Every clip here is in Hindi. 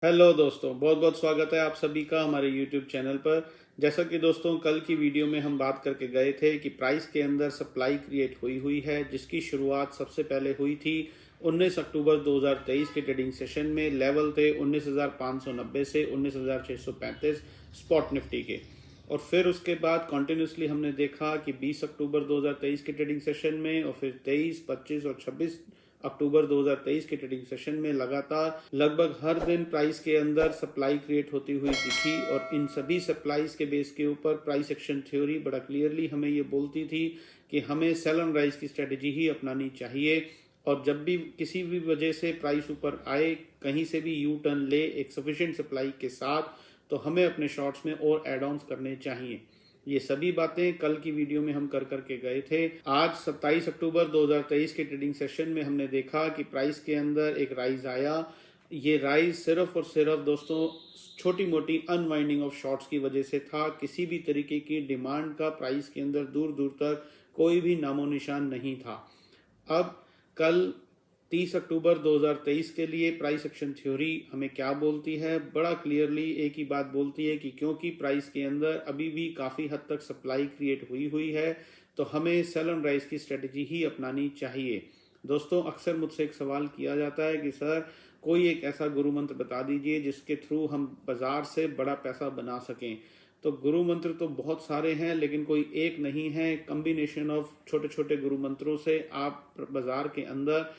हेलो दोस्तों, बहुत बहुत स्वागत है आप सभी का हमारे यूट्यूब चैनल पर। जैसा कि दोस्तों कल की वीडियो में हम बात करके गए थे कि प्राइस के अंदर सप्लाई क्रिएट हुई हुई है, जिसकी शुरुआत सबसे पहले हुई थी 19 अक्टूबर 2023 के ट्रेडिंग सेशन में। लेवल थे 19,590 से 19,635 स्पॉट निफ्टी के। और फिर उसके बाद कंटिन्यूसली हमने देखा कि 20 अक्टूबर 2023 के ट्रेडिंग सेशन में और फिर 23, 25 और 26 अक्टूबर 2023 के ट्रेडिंग सेशन में लगातार लगभग हर दिन प्राइस के अंदर सप्लाई क्रिएट होती हुई दिखी। और इन सभी सप्लाईज के बेस के ऊपर प्राइस एक्शन थ्योरी बड़ा क्लियरली हमें ये बोलती थी कि हमें सेल एंड राइज की स्ट्रेटेजी ही अपनानी चाहिए। और जब भी किसी भी वजह से प्राइस ऊपर आए, कहीं से भी यू टर्न ले एक सफिशिएंट सप्लाई के साथ, तो हमें अपने शॉर्ट्स में और एड ऑन्स करने चाहिए। ये सभी बातें कल की वीडियो में हम कर करके गए थे। आज 27 अक्टूबर 2023 के ट्रेडिंग सेशन में हमने देखा कि प्राइस के अंदर एक राइज आया। ये राइज सिर्फ और सिर्फ दोस्तों छोटी मोटी अनवाइंडिंग ऑफ शॉर्ट्स की वजह से था। किसी भी तरीके की डिमांड का प्राइस के अंदर दूर दूर तक कोई भी नामो निशान नहीं था। अब कल 30 अक्टूबर 2023 के लिए प्राइस एक्शन थ्योरी हमें क्या बोलती है? बड़ा क्लियरली एक ही बात बोलती है कि क्योंकि प्राइस के अंदर अभी भी काफ़ी हद तक सप्लाई क्रिएट हुई हुई है, तो हमें सेल एंड राइज की स्ट्रेटेजी ही अपनानी चाहिए। दोस्तों, अक्सर मुझसे एक सवाल किया जाता है कि सर कोई एक ऐसा गुरु मंत्र बता दीजिए जिसके थ्रू हम बाजार से बड़ा पैसा बना सकें। तो गुरु मंत्र तो बहुत सारे हैं, लेकिन कोई एक नहीं है। कॉम्बिनेशन ऑफ छोटे छोटे गुरु मंत्रों से आप बाजार के अंदर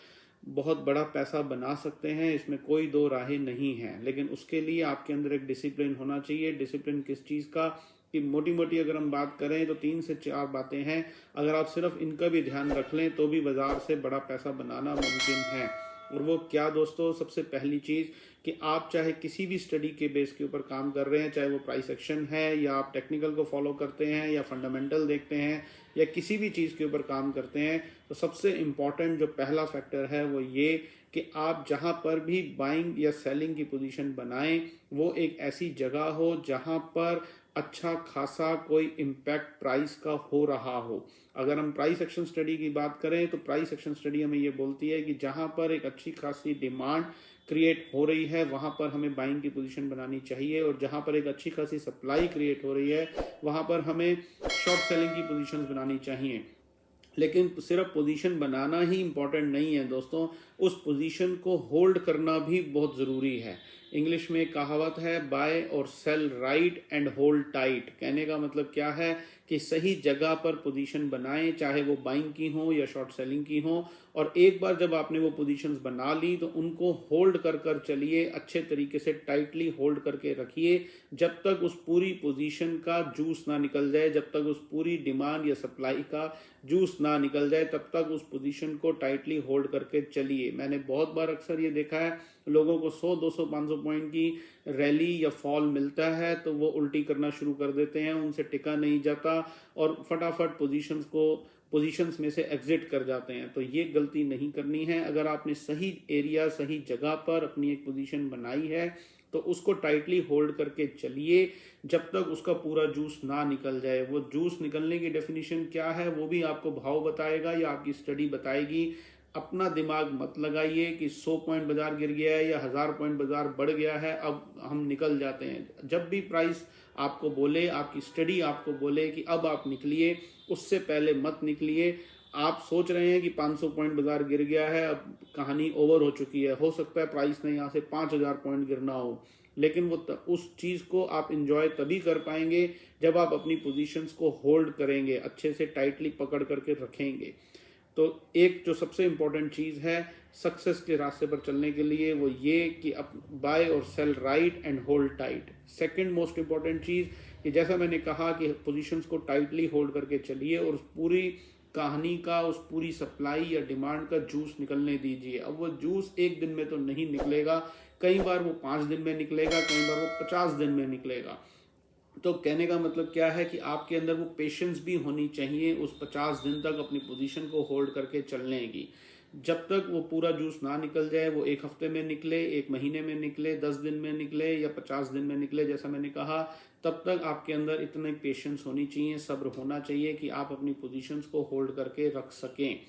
बहुत बड़ा पैसा बना सकते हैं, इसमें कोई दो राहें नहीं है। लेकिन उसके लिए आपके अंदर एक डिसिप्लिन होना चाहिए। डिसिप्लिन किस चीज़ का? कि मोटी मोटी अगर हम बात करें तो 3 से 4 बातें हैं। अगर आप सिर्फ इनका भी ध्यान रख लें तो भी बाजार से बड़ा पैसा बनाना मुमकिन है। और वो क्या दोस्तों? सबसे पहली चीज़ कि आप चाहे किसी भी स्टडी के बेस के ऊपर काम कर रहे हैं, चाहे वो प्राइस एक्शन है या आप टेक्निकल को फॉलो करते हैं या फंडामेंटल देखते हैं या किसी भी चीज़ के ऊपर काम करते हैं, तो सबसे इम्पॉर्टेंट जो पहला फैक्टर है वो ये कि आप जहां पर भी बाइंग या सेलिंग की पोजीशन बनाएं, वो एक ऐसी जगह हो जहां पर अच्छा खासा कोई इम्पैक्ट प्राइस का हो रहा हो। अगर हम प्राइस एक्शन स्टडी की बात करें तो प्राइस एक्शन स्टडी हमें ये बोलती है कि जहां पर एक अच्छी खासी डिमांड क्रिएट हो रही है वहां पर हमें बाइंग की पोजीशन बनानी चाहिए, और जहां पर एक अच्छी खासी सप्लाई क्रिएट हो रही है वहां पर हमें शॉर्ट सेलिंग की पोजीशंस बनानी चाहिए। लेकिन सिर्फ पोजीशन बनाना ही इंपॉर्टेंट नहीं है दोस्तों, उस पोजीशन को होल्ड करना भी बहुत ज़रूरी है। इंग्लिश में एक कहावत है, बाय और sell right and hold tight. कहने का मतलब क्या है कि सही जगह पर पोजीशन बनाएं, चाहे वो बाइंग की हो या शॉर्ट सेलिंग की हो। और एक बार जब आपने वो पोजीशंस बना ली तो उनको होल्ड कर कर चलिए, अच्छे तरीके से टाइटली होल्ड करके रखिए, जब तक उस पूरी पोजीशन का जूस ना निकल जाए, जब तक उस पूरी डिमांड या सप्लाई का जूस ना निकल जाए, तब तक उस पोजीशन को टाइटली होल्ड करके चलिए। मैंने बहुत बार अक्सर ये देखा है, लोगों को 100, 200, 500 पॉइंट की रैली या फॉल मिलता है तो वो उल्टी करना शुरू कर देते हैं, उनसे टिका नहीं जाता और फटाफट पोजीशंस में से एग्जिट कर जाते हैं। तो ये गलती नहीं करनी है। अगर आपने सही एरिया सही जगह पर अपनी एक पोजीशन बनाई है तो उसको टाइटली होल्ड करके चलिए जब तक उसका पूरा जूस ना निकल जाए। वो जूस निकलने की डेफिनेशन क्या है वो भी आपको भाव बताएगा या आपकी स्टडी बताएगी। अपना दिमाग मत लगाइए कि 100 पॉइंट बाजार गिर गया है या 1000 पॉइंट बाजार बढ़ गया है अब हम निकल जाते हैं। जब भी प्राइस आपको बोले, आपकी स्टडी आपको बोले कि अब आप निकलिए, उससे पहले मत निकलिए। आप सोच रहे हैं कि 500 पॉइंट बाजार गिर गया है, अब कहानी ओवर हो चुकी है, हो सकता है प्राइस ने यहाँ से 5000 पॉइंट गिरना हो, लेकिन उस चीज़ को आप इंजॉय तभी कर पाएंगे जब आप अपनी पोजीशंस को होल्ड करेंगे, अच्छे से टाइटली पकड़ करके रखेंगे। तो एक जो सबसे इम्पोर्टेंट चीज़ है सक्सेस के रास्ते पर चलने के लिए वो ये कि अब बाय और sell right and hold tight. Second most important चीज़ कि जैसा मैंने कहा कि पोजीशंस को टाइटली होल्ड करके चलिए और उस पूरी कहानी का, उस पूरी सप्लाई या डिमांड का जूस निकलने दीजिए। अब वो जूस एक दिन में तो नहीं निकलेगा, कई बार वो 5 दिन में निकलेगा, कई बार वो 50 दिन में निकलेगा। तो कहने का मतलब क्या है कि आपके अंदर वो पेशेंस भी होनी चाहिए उस 50 दिन तक अपनी पोजीशन को होल्ड करके चलने की। जब तक वो पूरा जूस ना निकल जाए, वो 1 हफ्ते में निकले, 1 महीने में निकले, 10 दिन में निकले या 50 दिन में निकले, जैसा मैंने कहा, तब तक आपके अंदर इतनी पेशेंस होनी चाहिए, सब्र होना चाहिए कि आप अपनी पोजीशंस को होल्ड करके रख सकें।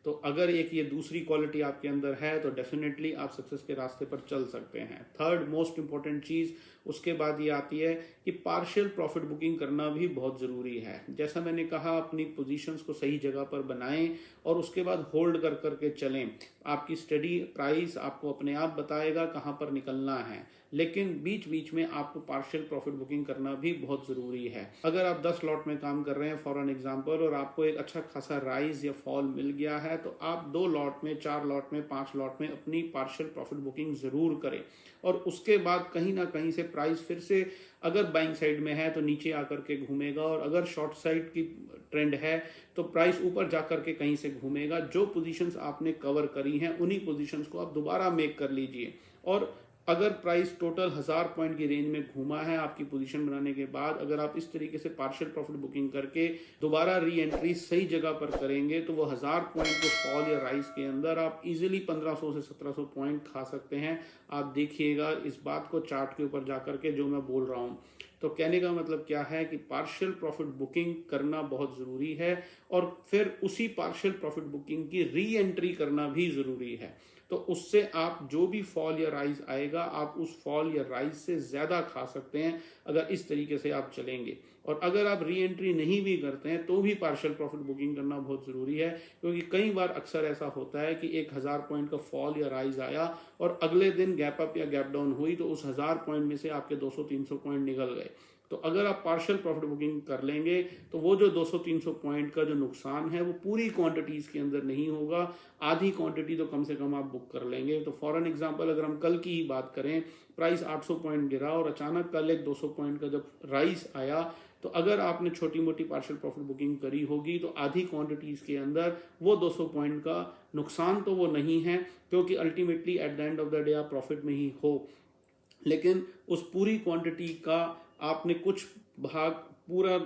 तो अगर एक ये दूसरी क्वालिटी आपके अंदर है तो डेफिनेटली आप सक्सेस के रास्ते पर चल सकते हैं। थर्ड मोस्ट इंपॉर्टेंट चीज उसके बाद ये आती है कि पार्शियल प्रॉफिट बुकिंग करना भी बहुत जरूरी है। जैसा मैंने कहा, अपनी पोजीशंस को सही जगह पर बनाएं और उसके बाद होल्ड कर करके चलें। आपकी स्टडी प्राइस आपको अपने आप बताएगा कहां पर निकलना है, लेकिन बीच बीच में आपको पार्शियल प्रॉफिट बुकिंग करना भी बहुत जरूरी है। अगर आप 10 लॉट में काम कर रहे हैं फॉर एन एग्जांपल और आपको एक अच्छा खासा राइज या फॉल मिल गया है, तो आप 2 लॉट में, 4 लॉट में, 5 लॉट में अपनी पार्शियल प्रॉफिट बुकिंग जरूर करें। और उसके बाद कहीं ना कहीं से प्राइस फिर से अगर बाइंग साइड में है तो नीचे आकर के घूमेगा, और अगर शॉर्ट साइड की ट्रेंड है तो प्राइस ऊपर जाकर के कहीं से घूमेगा। जो पोजीशंस आपने कवर करी हैं उन्हीं पोजीशंस को आप दोबारा मेक कर लीजिए। और अगर प्राइस टोटल 1000 पॉइंट की रेंज में घूमा है आपकी पोजीशन बनाने के बाद, अगर आप इस तरीके से पार्शियल प्रॉफिट बुकिंग करके दोबारा री एंट्री सही जगह पर करेंगे तो वो 1000 पॉइंट के फॉल या राइज के अंदर आप इजीली 1500 से 1700 पॉइंट खा सकते हैं। आप देखिएगा इस बात को चार्ट के ऊपर जाकर के जो मैं बोल रहा हूं। तो कहने का मतलब क्या है कि पार्शियल प्रॉफिट बुकिंग करना बहुत जरूरी है, और फिर उसी पार्शियल प्रॉफिट बुकिंग की री एंट्री करना भी जरूरी है। तो उससे आप जो भी फॉल या राइज आएगा आप उस फॉल या राइज से ज्यादा खा सकते हैं अगर इस तरीके से आप चलेंगे। और अगर आप री एंट्री नहीं भी करते हैं तो भी पार्शियल प्रॉफिट बुकिंग करना बहुत जरूरी है, क्योंकि कई बार अक्सर ऐसा होता है कि 1000 पॉइंट का फॉल या राइज आया और अगले दिन गैप अप या गैप डाउन हुई तो उस 1000 पॉइंट में से आपके 200-300 पॉइंट निकल गए। तो अगर आप पार्शियल प्रॉफिट बुकिंग कर लेंगे तो वो जो 200-300 पॉइंट का जो नुकसान है वो पूरी क्वांटिटीज के अंदर नहीं होगा, आधी क्वांटिटी तो कम से कम आप बुक कर लेंगे। तो फॉर एन एग्जांपल अगर हम कल की ही बात करें, प्राइस 800 पॉइंट गिरा और अचानक कल एक 200 पॉइंट का जब राइज आया, तो अगर आपने छोटी मोटी पार्शियल प्रॉफिट बुकिंग करी होगी तो आधी क्वांटिटीज के अंदर वो 200 पॉइंट का नुकसान तो वो नहीं है, क्योंकि ultimately at the end of the day आप प्रॉफिट में ही हो। लेकिन उस पूरी क्वांटिटी का आपने कुछ भाग, पूरा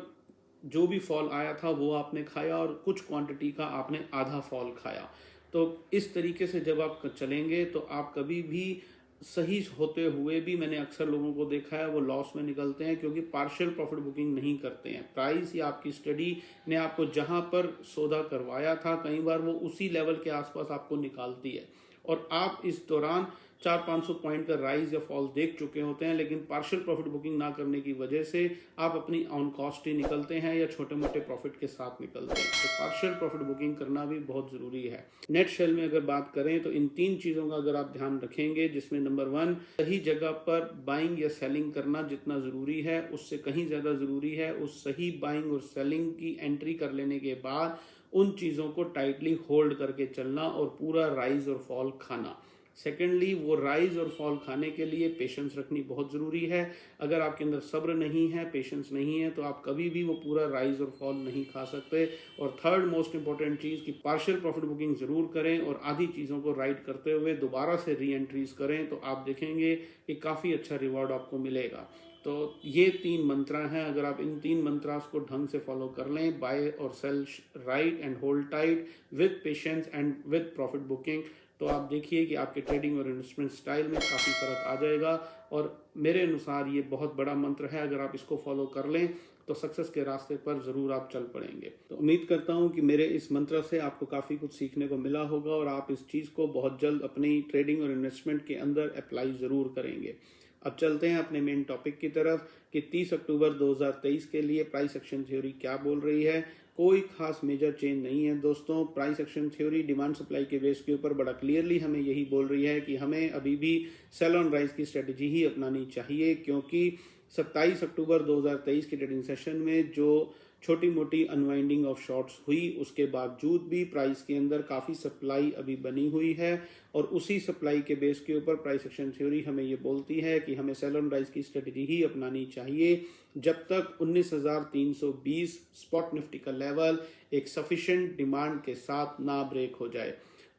जो भी फॉल आया था वो आपने खाया और कुछ क्वांटिटी का आपने आधा फॉल खाया। तो इस तरीके से जब आप चलेंगे तो आप कभी भी सही होते हुए भी, मैंने अक्सर लोगों को देखा है वो लॉस में निकलते हैं क्योंकि पार्शियल प्रॉफिट बुकिंग नहीं करते हैं। प्राइस या आपकी स्टडी ने आपको जहां पर सौदा करवाया था कई बार वो उसी लेवल के आसपास आपको निकालती है, और आप इस दौरान 400-500 पॉइंट का राइज या फॉल देख चुके होते हैं, लेकिन पार्शियल प्रॉफिट बुकिंग ना करने की वजह से आप अपनी ऑन कॉस्ट ही निकलते हैं या छोटे मोटे प्रॉफिट के साथ निकलते हैं। तो पार्शियल प्रॉफिट बुकिंग करना भी बहुत जरूरी है। नेट शेल में अगर बात करें तो इन 3 चीजों का अगर आप ध्यान रखेंगे, जिसमें नंबर 1 सही जगह पर बाइंग या सेलिंग करना जितना जरूरी है उससे कहीं ज्यादा जरूरी है उस सही बाइंग और सेलिंग की एंट्री कर लेने के बाद उन चीजों को टाइटली होल्ड करके चलना और पूरा राइज और फॉल खाना। सेकेंडली, वो राइज और फॉल खाने के लिए पेशेंस रखनी बहुत जरूरी है। अगर आपके अंदर सब्र नहीं है, पेशेंस नहीं है, तो आप कभी भी वो पूरा राइज और फॉल नहीं खा सकते। और थर्ड मोस्ट इंपॉर्टेंट चीज कि पार्शियल प्रॉफिट बुकिंग जरूर करें और आधी चीजों को राइड करते हुए दोबारा से री एंट्रीज करें, तो आप देखेंगे कि काफी अच्छा रिवॉर्ड आपको मिलेगा। तो ये 3 मंत्र हैं, अगर आप इन 3 मंत्रास को ढंग से फॉलो कर लें, बाय और sell right and hold tight with patience and with profit booking, तो आप देखिए कि आपके ट्रेडिंग और इन्वेस्टमेंट स्टाइल में काफ़ी फर्क आ जाएगा। और मेरे अनुसार ये बहुत बड़ा मंत्र है, अगर आप इसको फॉलो कर लें तो सक्सेस के रास्ते पर जरूर आप चल पड़ेंगे। तो उम्मीद करता हूं कि मेरे इस मंत्र से आपको काफ़ी कुछ सीखने को मिला होगा और आप इस चीज़ को बहुत जल्द अपनी ट्रेडिंग और इन्वेस्टमेंट के अंदर अप्लाई ज़रूर करेंगे। अब चलते हैं अपने मेन टॉपिक की तरफ कि 30 अक्टूबर 2023 के लिए प्राइस एक्शन थ्योरी क्या बोल रही है। कोई खास मेजर चेंज नहीं है दोस्तों। Price action theory demand supply के बेस के ऊपर बड़ा क्लियरली हमें यही बोल रही है कि हमें अभी भी सेल ऑन राइज की स्ट्रेटेजी ही अपनानी चाहिए, क्योंकि 27 अक्टूबर 2023 के ट्रेडिंग सेशन में जो छोटी मोटी अनवाइंडिंग ऑफ शॉर्ट्स हुई उसके बावजूद भी प्राइस के अंदर काफी सप्लाई अभी बनी हुई है, और उसी सप्लाई के बेस के ऊपर प्राइस एक्शन थ्योरी हमें ये बोलती है कि हमें सेल ऑन राइज की स्ट्रेटेजी ही अपनानी चाहिए जब तक 19,320 स्पॉट निफ्टी का लेवल एक सफिशिएंट डिमांड के साथ ना ब्रेक हो जाए।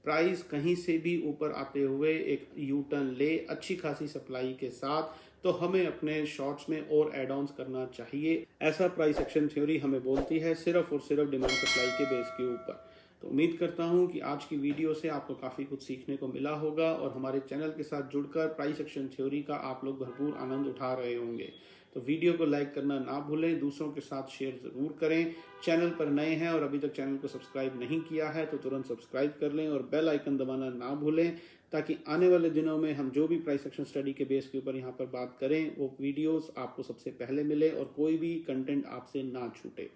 प्राइस कहीं से भी ऊपर आते हुए एक यू टर्न ले अच्छी खासी सप्लाई के साथ, तो हमें अपने शॉर्ट्स में और एड ऑन्स करना चाहिए। ऐसा प्राइस एक्शन थ्योरी हमें बोलती है, सिर्फ और सिर्फ डिमांड सप्लाई के बेस के ऊपर। तो उम्मीद करता हूं कि आज की वीडियो से आपको काफ़ी कुछ सीखने को मिला होगा और हमारे चैनल के साथ जुड़कर प्राइस एक्शन थ्योरी का आप लोग भरपूर आनंद उठा रहे होंगे। तो वीडियो को लाइक करना ना भूलें, दूसरों के साथ शेयर ज़रूर करें। चैनल पर नए हैं और अभी तक चैनल को सब्सक्राइब नहीं किया है तो तुरंत सब्सक्राइब कर लें और बेल आइकन दबाना ना भूलें, ताकि आने वाले दिनों में हम जो भी प्राइस एक्शन स्टडी के बेस के ऊपर यहाँ पर बात करें वो वीडियोस आपको सबसे पहले मिले और कोई भी कंटेंट आपसे ना छूटे।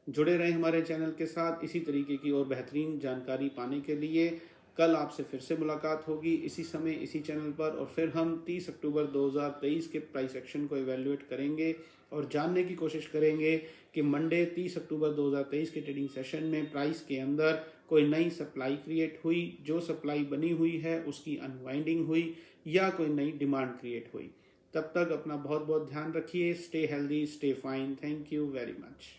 जुड़े रहें हमारे चैनल के साथ। इसी तरीके की और बेहतरीन जानकारी पाने के लिए कल आपसे फिर से मुलाकात होगी इसी समय इसी चैनल पर, और फिर हम 30 अक्टूबर 2023 के प्राइस एक्शन को इवेल्युएट करेंगे और जानने की कोशिश करेंगे कि मंडे 30 अक्टूबर 2023 के ट्रेडिंग सेशन में प्राइस के अंदर कोई नई सप्लाई क्रिएट हुई, जो सप्लाई बनी हुई है उसकी अनवाइंडिंग हुई, या कोई नई डिमांड क्रिएट हुई। तब तक अपना बहुत बहुत ध्यान रखिए। Stay healthy, stay fine. Thank you very much.